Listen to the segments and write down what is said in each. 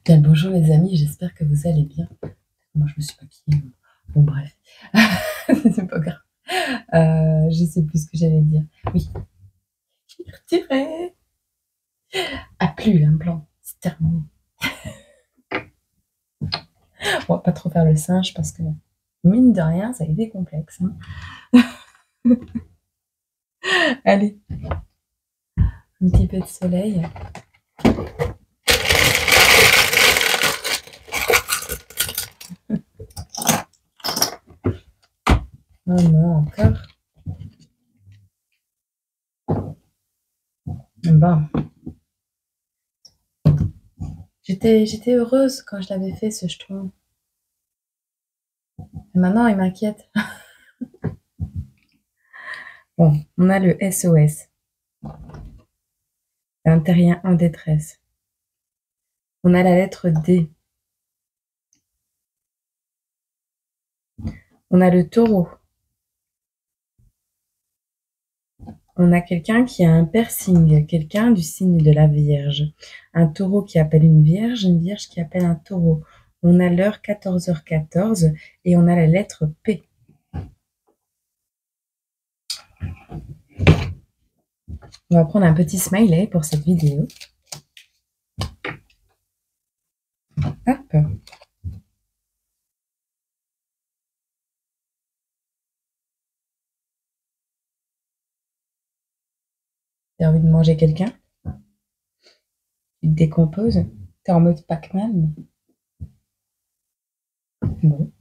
Bien le bonjour les amis, j'espère que vous allez bien. Moi je me suis maquillée. Bon bref, c'est pas grave. Je sais plus ce que j'allais dire. Oui, je l'ai retiré. Ah plus l'implant, c'est terminé. On va pas trop faire le singe parce que mine de rien, ça a été complexe. Hein. Allez, un petit peu de soleil. Oh non, encore. Bon. J'étais heureuse quand je l'avais fait ce jeton. Et maintenant, il m'inquiète. Bon, on a le SOS. Un terrien en détresse. On a la lettre D. On a le taureau. On a quelqu'un qui a un piercing, quelqu'un du signe de la Vierge. Un taureau qui appelle une vierge qui appelle un taureau. On a l'heure 14h14 et on a la lettre P. On va prendre un petit smiley pour cette vidéo. Hop. T'as envie de manger quelqu'un? Tu te décomposes? T'es en mode Pac-Man? Bon.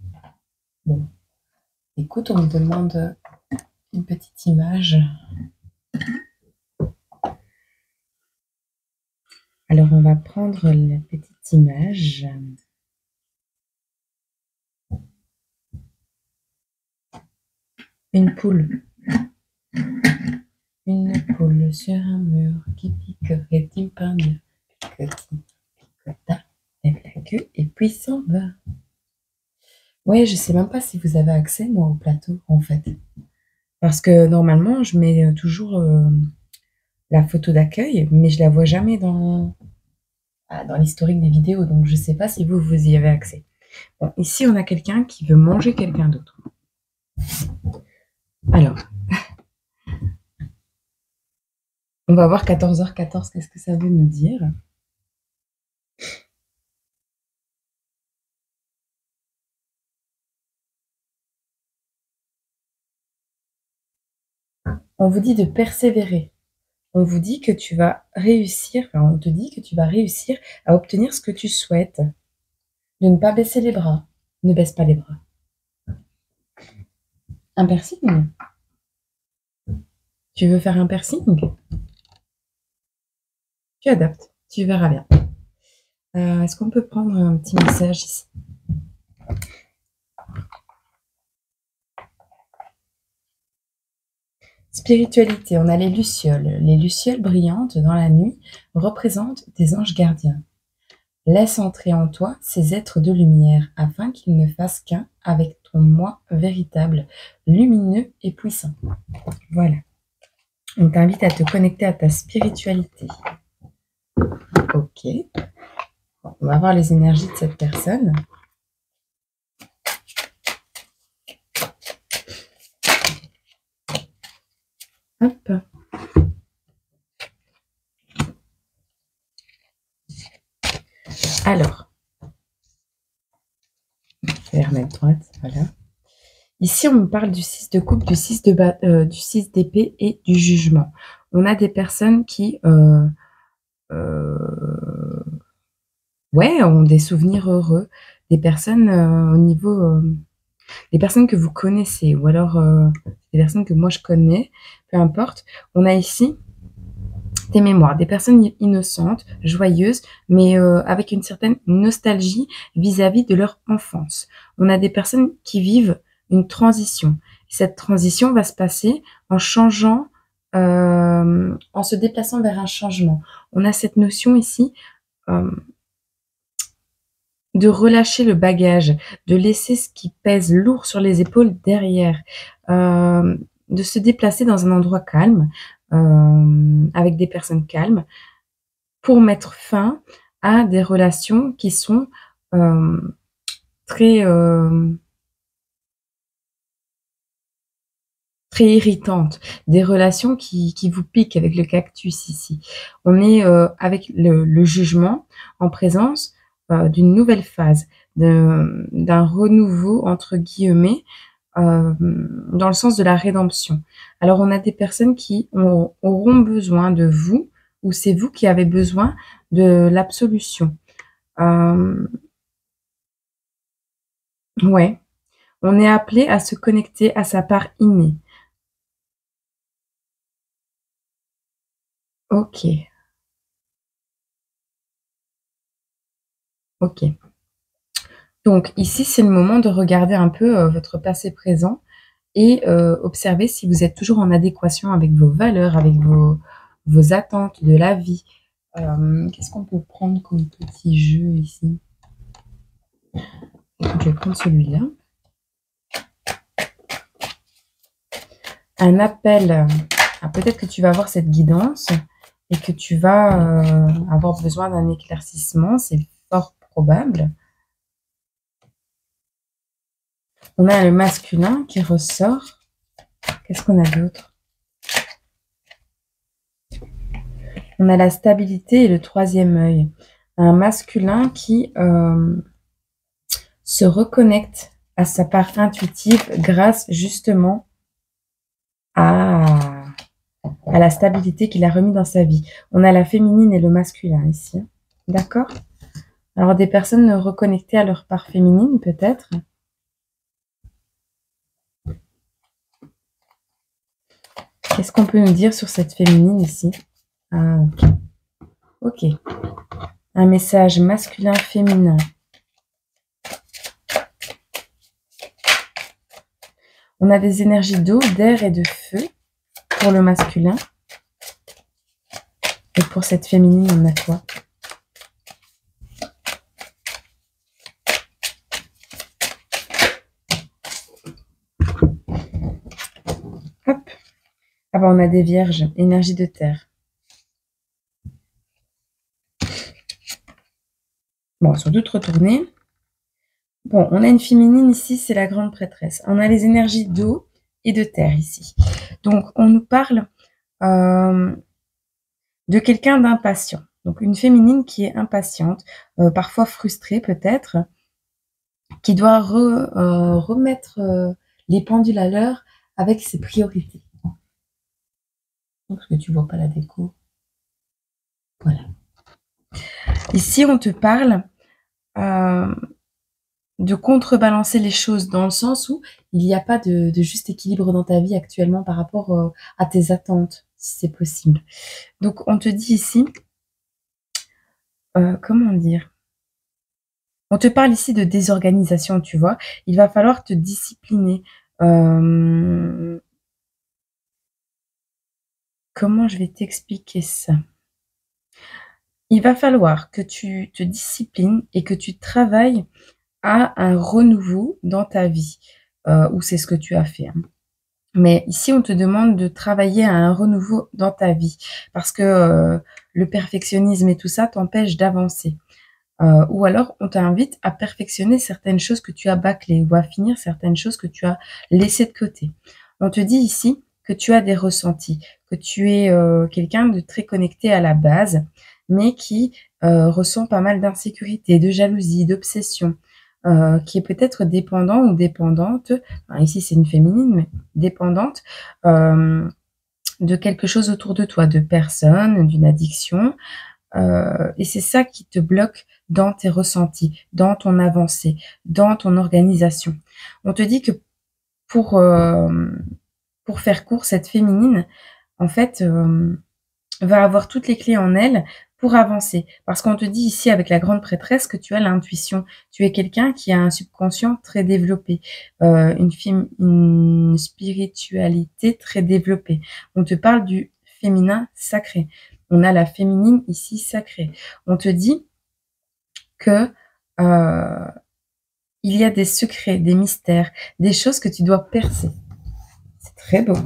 Bon. Écoute, on me demande une petite image. Alors, on va prendre la petite image. Une poule. Une poule sur un mur qui piquerait timpanien. Picota, lève la queue et puis s'en va. Ouais, je sais même pas si vous avez accès, moi, au plateau, en fait. Parce que normalement, je mets toujours la photo d'accueil, mais je la vois jamais dans l'historique des vidéos, donc je sais pas si vous y avez accès. Bon, ici, on a quelqu'un qui veut manger quelqu'un d'autre. Alors, on va voir 14h14, qu'est-ce que ça veut nous dire? On vous dit de persévérer. On vous dit que tu vas réussir, enfin, on te dit que tu vas réussir à obtenir ce que tu souhaites. De ne pas baisser les bras. Ne baisse pas les bras. Un piercing? Tu veux faire un piercing? Tu adaptes. Tu verras bien. Est-ce qu'on peut prendre un petit message ici? Spiritualité, on a les lucioles. Les lucioles brillantes dans la nuit représentent des anges gardiens. Laisse entrer en toi ces êtres de lumière afin qu'ils ne fassent qu'un avec ton moi véritable, lumineux et puissant. Voilà. On t'invite à te connecter à ta spiritualité. Ok. Bon, on va voir les énergies de cette personne. Hop. Alors, je vais remettre droite, voilà. Ici, on me parle du 6 de coupe, du 6 d'épée et du jugement. On a des personnes qui ouais, ont des souvenirs heureux, des personnes au niveau des personnes que vous connaissez ou alors des personnes que moi je connais, peu importe. On a ici des mémoires, des personnes innocentes, joyeuses, mais avec une certaine nostalgie vis-à-vis de leur enfance. On a des personnes qui vivent une transition. Cette transition va se passer en changeant, en se déplaçant vers un changement. On a cette notion ici de relâcher le bagage, de laisser ce qui pèse lourd sur les épaules derrière, de se déplacer dans un endroit calme, avec des personnes calmes, pour mettre fin à des relations qui sont très, très irritantes, des relations qui vous piquent avec le cactus ici. On est, avec le jugement en présence, d'une nouvelle phase, d'un «renouveau» entre guillemets, dans le sens de la rédemption. Alors on a des personnes qui auront besoin de vous ou c'est vous qui avez besoin de l'absolution. Hem, ouais, on est appelé à se connecter à sa part innée. OK, OK. Donc ici, c'est le moment de regarder un peu, votre passé présent et observer si vous êtes toujours en adéquation avec vos valeurs, avec vos attentes de la vie. Qu'est-ce qu'on peut prendre comme petit jeu ici? Écoute, je vais prendre celui-là. Un appel, peut-être que tu vas avoir cette guidance et que tu vas, avoir besoin d'un éclaircissement, c'est fort probable. On a le masculin qui ressort. Qu'est-ce qu'on a d'autre? On a la stabilité et le troisième œil. Un masculin qui se reconnecte à sa part intuitive grâce justement à la stabilité qu'il a remis dans sa vie. On a la féminine et le masculin ici. D'accord? Alors des personnes reconnectées à leur part féminine peut-être. Qu'est-ce qu'on peut nous dire sur cette féminine ici? Ah, ok. Ok. Un message masculin-féminin. On a des énergies d'eau, d'air et de feu pour le masculin. Et pour cette féminine, on a quoi? Hop. Ah bah on a des vierges, énergie de terre. Bon, sur d'autres retourner. Bon, on a une féminine ici, c'est la grande prêtresse. On a les énergies d'eau et de terre ici. Donc, on nous parle de quelqu'un d'impatient. Donc, une féminine qui est impatiente, parfois frustrée peut-être, qui doit remettre les pendules à l'heure avec ses priorités. Parce que tu vois pas la déco. Voilà. Ici, on te parle de contrebalancer les choses dans le sens où il n'y a pas de juste équilibre dans ta vie actuellement par rapport à tes attentes, si c'est possible. Donc, on te dit ici, comment dire? On te parle ici de désorganisation, tu vois? Il va falloir te discipliner. Comment je vais t'expliquer ça? Il va falloir que tu te disciplines et que tu travailles à un renouveau dans ta vie, ou c'est ce que tu as fait, hein. Mais ici, on te demande de travailler à un renouveau dans ta vie parce que, le perfectionnisme et tout ça t'empêche d'avancer. Ou alors on t'invite à perfectionner certaines choses que tu as bâclées ou à finir certaines choses que tu as laissées de côté. On te dit ici que tu as des ressentis, que tu es, quelqu'un de très connecté à la base, mais qui, ressent pas mal d'insécurité, de jalousie, d'obsession, qui est peut-être dépendant ou dépendante, enfin ici c'est une féminine, mais dépendante, de quelque chose autour de toi, de personnes, d'une addiction, et c'est ça qui te bloque dans tes ressentis, dans ton avancée, dans ton organisation. On te dit que pour, pour faire court, cette féminine, en fait, va avoir toutes les clés en elle pour avancer. Parce qu'on te dit ici avec la grande prêtresse que tu as l'intuition. Tu es quelqu'un qui a un subconscient très développé, une spiritualité très développée. On te parle du féminin sacré. On a la féminine ici sacrée. On te dit que il y a des secrets, des mystères, des choses que tu dois percer. C'est très beau.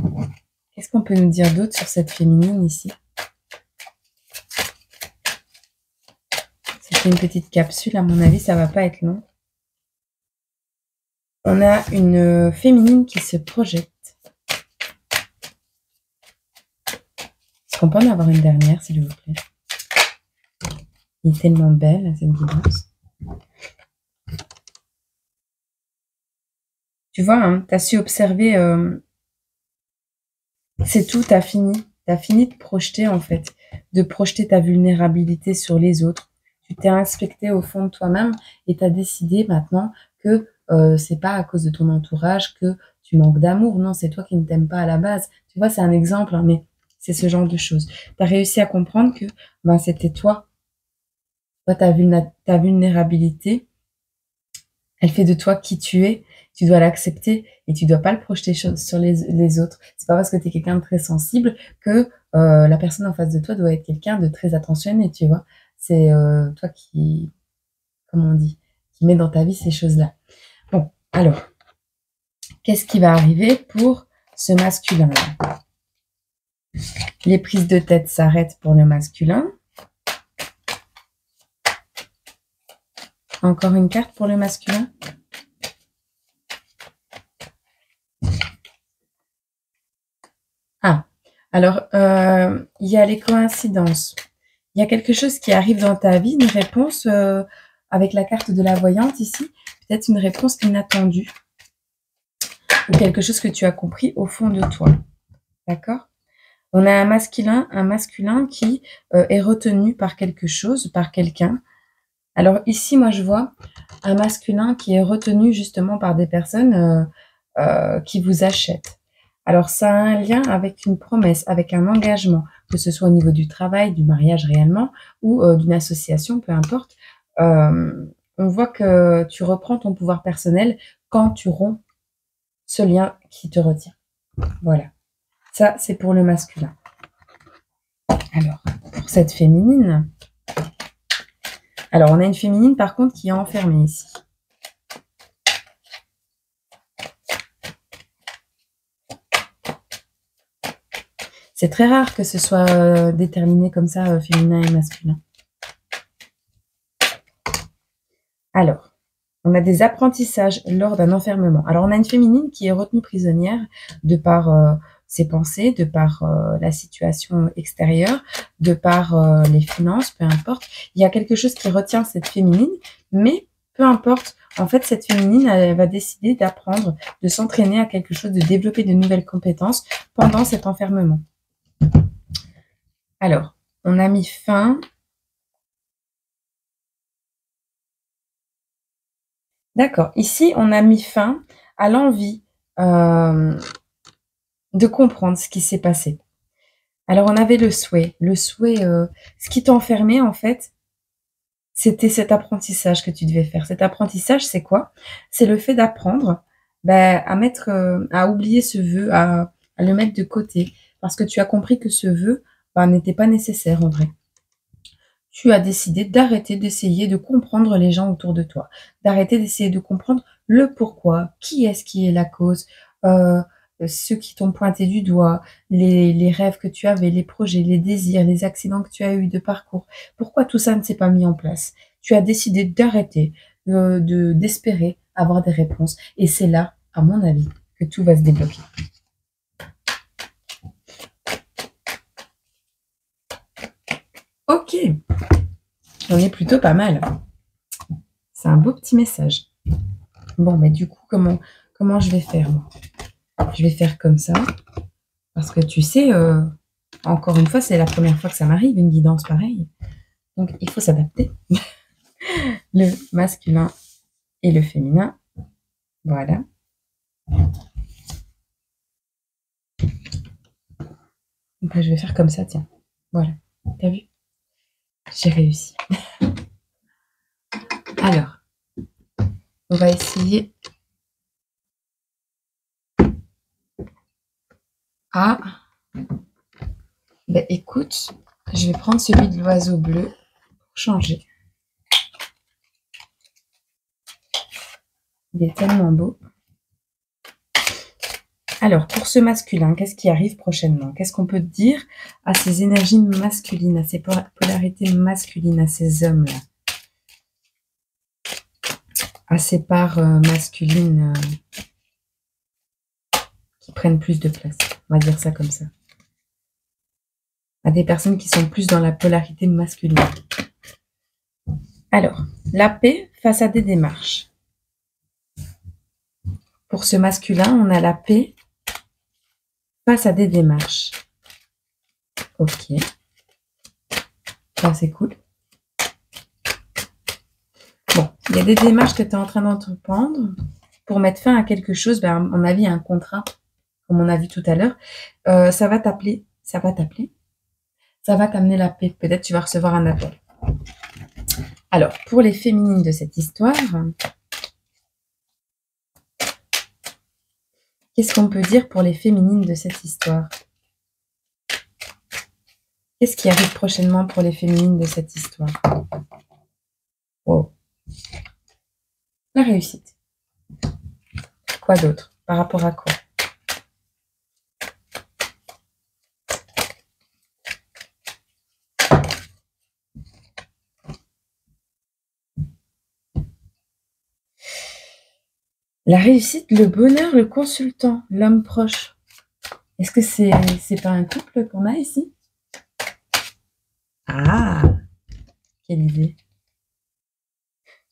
Qu'est-ce qu'on peut nous dire d'autre sur cette féminine ici? fais une petite capsule, à mon avis, ça va pas être long. On a une féminine qui se projette. Est-ce qu'on peut en avoir une dernière, s'il vous plaît? Elle est tellement belle, cette guidance. Tu vois, hein, tu as su observer, c'est tout, tu as fini. Tu as fini de projeter, en fait, de projeter ta vulnérabilité sur les autres. Tu t'es inspecté au fond de toi-même et tu as décidé maintenant que c'est pas à cause de ton entourage que tu manques d'amour. Non, c'est toi qui ne t'aimes pas à la base. Tu vois, c'est un exemple, hein, mais c'est ce genre de choses. Tu as réussi à comprendre que ben, c'était toi. Toi, ta vulnérabilité, elle fait de toi qui tu es. Tu dois l'accepter et tu dois pas le projeter sur les autres. C'est pas parce que tu es quelqu'un de très sensible que la personne en face de toi doit être quelqu'un de très attentionné, tu vois. C'est toi qui, comment on dit, qui met dans ta vie ces choses-là. Bon, alors, qu'est-ce qui va arriver pour ce masculin-là? Les prises de tête s'arrêtent pour le masculin. Encore une carte pour le masculin. Ah, alors, il y a les coïncidences. Il y a quelque chose qui arrive dans ta vie, une réponse avec la carte de la voyante ici, peut-être une réponse inattendue ou quelque chose que tu as compris au fond de toi. D'accord? On a un masculin qui est retenu par quelque chose, par quelqu'un. Alors ici, moi, je vois un masculin qui est retenu justement par des personnes qui vous achètent. Alors, ça a un lien avec une promesse, avec un engagement, que ce soit au niveau du travail, du mariage réellement, ou d'une association, peu importe. On voit que tu reprends ton pouvoir personnel quand tu romps ce lien qui te retient. Voilà. Ça, c'est pour le masculin. Alors, pour cette féminine... Alors, on a une féminine, par contre, qui est enfermée ici. C'est très rare que ce soit déterminé comme ça, féminin et masculin. Alors, on a des apprentissages lors d'un enfermement. Alors, on a une féminine qui est retenue prisonnière de par ses pensées, de par la situation extérieure, de par les finances, peu importe. Il y a quelque chose qui retient cette féminine, mais peu importe. En fait, cette féminine, elle va décider d'apprendre, de s'entraîner à quelque chose, de développer de nouvelles compétences pendant cet enfermement. Alors, on a mis fin. D'accord. Ici, on a mis fin à l'envie de comprendre ce qui s'est passé. Alors, on avait le souhait. Ce qui t'enfermait, en fait, c'était cet apprentissage que tu devais faire. Cet apprentissage, c'est quoi? C'est le fait d'apprendre à oublier ce vœu, à le mettre de côté. Parce que tu as compris que ce vœu n'était pas nécessaire, en vrai. Tu as décidé d'arrêter d'essayer de comprendre les gens autour de toi, d'arrêter d'essayer de comprendre le pourquoi, qui est la cause, ceux qui t'ont pointé du doigt, les rêves que tu avais, les projets, les désirs, les accidents que tu as eu de parcours. Pourquoi tout ça ne s'est pas mis en place? Tu as décidé d'arrêter, d'espérer avoir des réponses. Et c'est là, à mon avis, que tout va se débloquer. Ok, on est plutôt pas mal. C'est un beau petit message. Bon, mais du coup, comment je vais faire, moi? Je vais faire comme ça. Parce que tu sais, encore une fois, c'est la première fois que ça m'arrive, une guidance pareille. Donc, il faut s'adapter. Le masculin et le féminin. Voilà. Donc, je vais faire comme ça, tiens. Voilà. T'as vu? J'ai réussi. Alors, on va essayer. Ah, ben écoute, je vais prendre celui de l'oiseau bleu pour changer. Il est tellement beau. Alors, pour ce masculin, qu'est-ce qui arrive prochainement? Qu'est-ce qu'on peut dire à ces énergies masculines, à ces polarités masculines, à ces hommes-là? à ces parts masculines qui prennent plus de place. On va dire ça comme ça. À des personnes qui sont plus dans la polarité masculine. Alors, la paix face à des démarches. Pour ce masculin, on a la paix face à des démarches. Ok. Ça, c'est cool. Bon, il y a des démarches que tu es en train d'entreprendre pour mettre fin à quelque chose. Ben, à mon avis, un contrat, comme on a vu tout à l'heure. Ça va t'appeler. Ça va t'amener la paix. Peut-être tu vas recevoir un appel. Alors, pour les féminines de cette histoire, qu'est-ce qu'on peut dire pour les féminines de cette histoire? Qu'est-ce qui arrive prochainement pour les féminines de cette histoire? Oh. La réussite. Quoi d'autre? Par rapport à quoi? La réussite, le bonheur, le consultant, l'homme proche. Est-ce que c'est pas un couple qu'on a ici? Ah, quelle idée.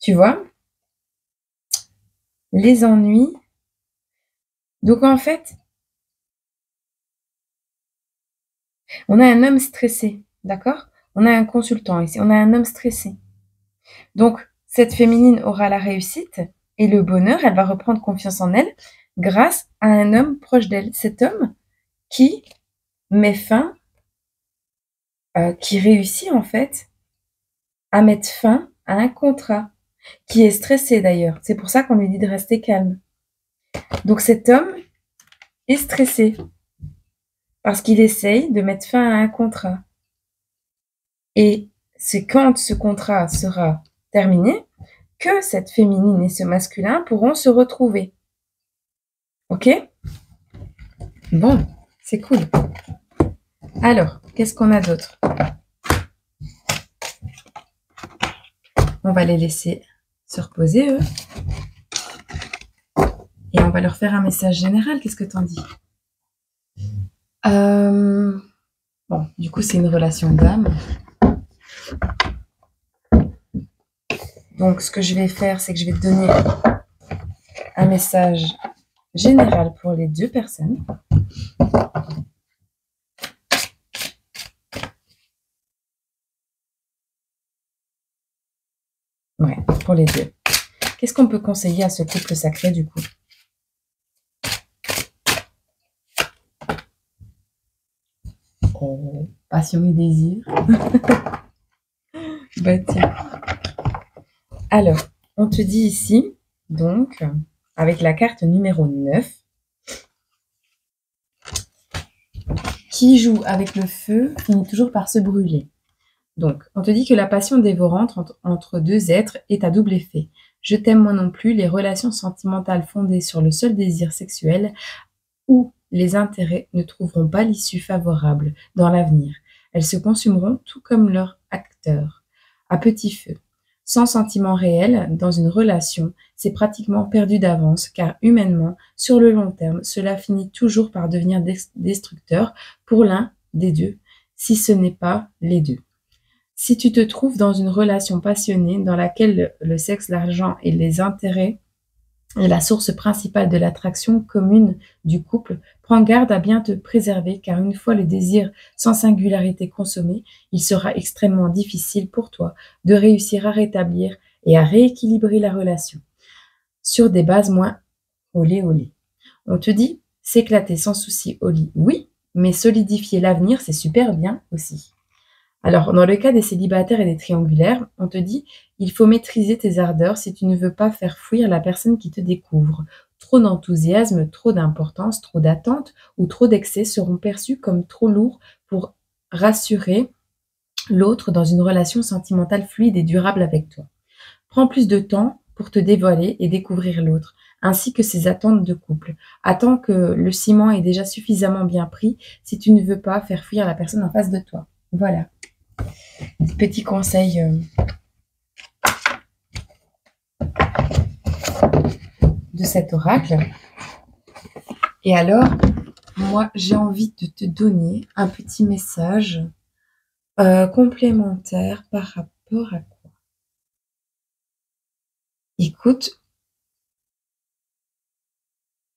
Tu vois, les ennuis. Donc en fait, on a un homme stressé, d'accord? On a un consultant ici, on a un homme stressé. Donc, cette féminine aura la réussite et le bonheur, elle va reprendre confiance en elle grâce à un homme proche d'elle. Cet homme qui met fin, qui réussit en fait à mettre fin à un contrat, qui est stressé d'ailleurs. C'est pour ça qu'on lui dit de rester calme. Donc cet homme est stressé parce qu'il essaye de mettre fin à un contrat. Et c'est quand ce contrat sera terminé que cette féminine et ce masculin pourront se retrouver. Ok? Bon, c'est cool. Alors, qu'est-ce qu'on a d'autre? On va les laisser se reposer, eux. Et on va leur faire un message général. Qu'est-ce que t'en dis? Bon, du coup, c'est une relation d'âme. Donc, ce que je vais faire, c'est que je vais te donner un message général pour les deux personnes. Ouais, pour les deux. Qu'est-ce qu'on peut conseiller à ce couple sacré, du coup? Oh, passion et désir. Bah, tiens. Alors, on te dit ici, donc, avec la carte numéro 9, qui joue avec le feu finit toujours par se brûler. Donc, on te dit que la passion dévorante entre deux êtres est à double effet. Je t'aime moi non plus, les relations sentimentales fondées sur le seul désir sexuel ou les intérêts ne trouveront pas l'issue favorable dans l'avenir. Elles se consumeront tout comme leur acteur, à petit feu. Sans sentiment réel, dans une relation, c'est pratiquement perdu d'avance, car humainement, sur le long terme, cela finit toujours par devenir destructeur pour l'un des deux, si ce n'est pas les deux. Si tu te trouves dans une relation passionnée dans laquelle le sexe, l'argent et les intérêts est la source principale de l'attraction commune du couple, prends garde à bien te préserver car une fois le désir sans singularité consommé, il sera extrêmement difficile pour toi de réussir à rétablir et à rééquilibrer la relation sur des bases moins olé olé. On te dit s'éclater sans souci au lit, oui, mais solidifier l'avenir, c'est super bien aussi. Alors, dans le cas des célibataires et des triangulaires, on te dit il faut maîtriser tes ardeurs si tu ne veux pas faire fuir la personne qui te découvre. Trop d'enthousiasme, trop d'importance, trop d'attente ou trop d'excès seront perçus comme trop lourds pour rassurer l'autre dans une relation sentimentale fluide et durable avec toi. Prends plus de temps pour te dévoiler et découvrir l'autre, ainsi que ses attentes de couple. Attends que le ciment est déjà suffisamment bien pris si tu ne veux pas faire fuir la personne en face de toi. Voilà. Petit conseil de cet oracle. Et alors, moi, j'ai envie de te donner un petit message complémentaire par rapport à quoi? Écoute,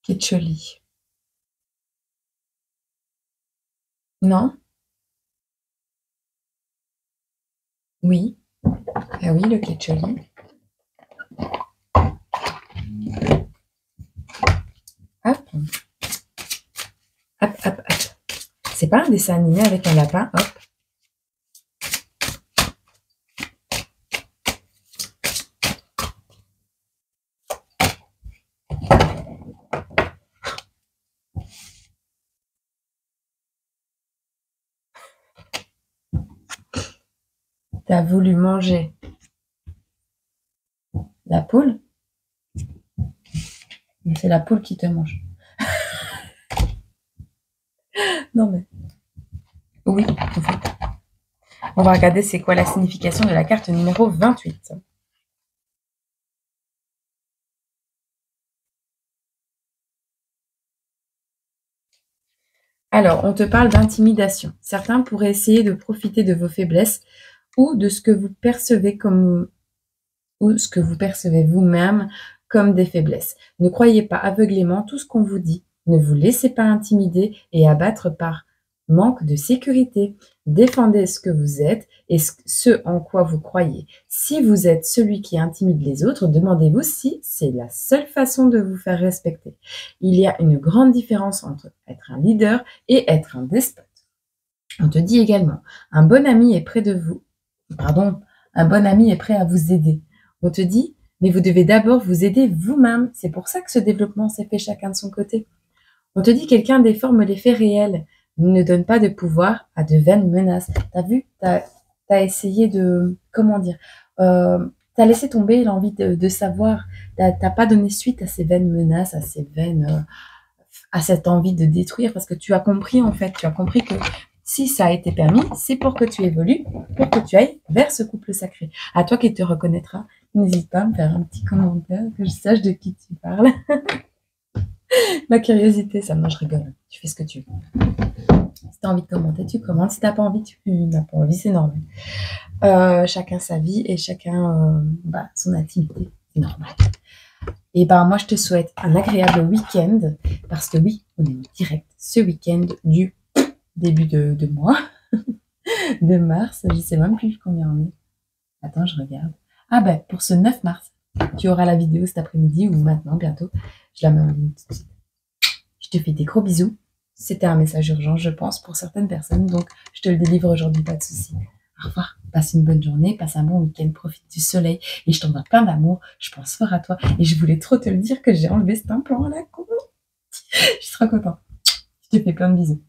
Ketcholi. Non? Oui. Ah oui, le Ketcholi. Hop. Hop, hop, hop. C'est pas un dessin animé avec un lapin, hop. T'as voulu manger la poule, mais c'est la poule qui te mange. Non mais... Oui, en fait. On va regarder c'est quoi la signification de la carte numéro 28. Alors, on te parle d'intimidation. Certains pourraient essayer de profiter de vos faiblesses ou de ce que vous percevez comme ou ce que vous percevez vous-même comme des faiblesses. Ne croyez pas aveuglément tout ce qu'on vous dit. Ne vous laissez pas intimider et abattre par manque de sécurité. Défendez ce que vous êtes et ce en quoi vous croyez. Si vous êtes celui qui intimide les autres, demandez-vous si c'est la seule façon de vous faire respecter. Il y a une grande différence entre être un leader et être un despote. On te dit également, un bon ami est près de vous. Pardon, un bon ami est prêt à vous aider. On te dit, mais vous devez d'abord vous aider vous-même. C'est pour ça que ce développement s'est fait chacun de son côté. On te dit, quelqu'un déforme les faits réels. Ne donne pas de pouvoir à de vaines menaces. T'as vu, t'as essayé de, comment dire, t'as laissé tomber l'envie de savoir. T'as pas donné suite à ces vaines menaces, à ces vaines, à cette envie de détruire, parce que tu as compris en fait, tu as compris que si ça a été permis, c'est pour que tu évolues, pour que tu ailles vers ce couple sacré. À toi qui te reconnaîtras, n'hésite pas à me faire un petit commentaire, que je sache de qui tu parles. Ma curiosité, ça, moi je rigole. Tu fais ce que tu veux. Si tu as envie de commenter, tu commentes. Si tu n'as pas envie, tu n'as pas envie, c'est normal. Chacun sa vie et chacun son intimité, c'est normal. Et ben moi, je te souhaite un agréable week-end, parce que oui, on est en direct ce week-end du début de mois, de mars, je ne sais même plus combien on est. Attends, je regarde. Ah ben, pour ce 9 mars, tu auras la vidéo cet après-midi ou maintenant, bientôt. Je la mets en ligne tout de suite. Je te fais des gros bisous. C'était un message urgent, je pense, pour certaines personnes, donc je te le délivre aujourd'hui, pas de souci. Au revoir, passe une bonne journée, passe un bon week-end, profite du soleil et je t'envoie plein d'amour, je pense fort à toi et je voulais trop te le dire que j'ai enlevé cet implant à la con. Je suis trop contente. Je te fais plein de bisous.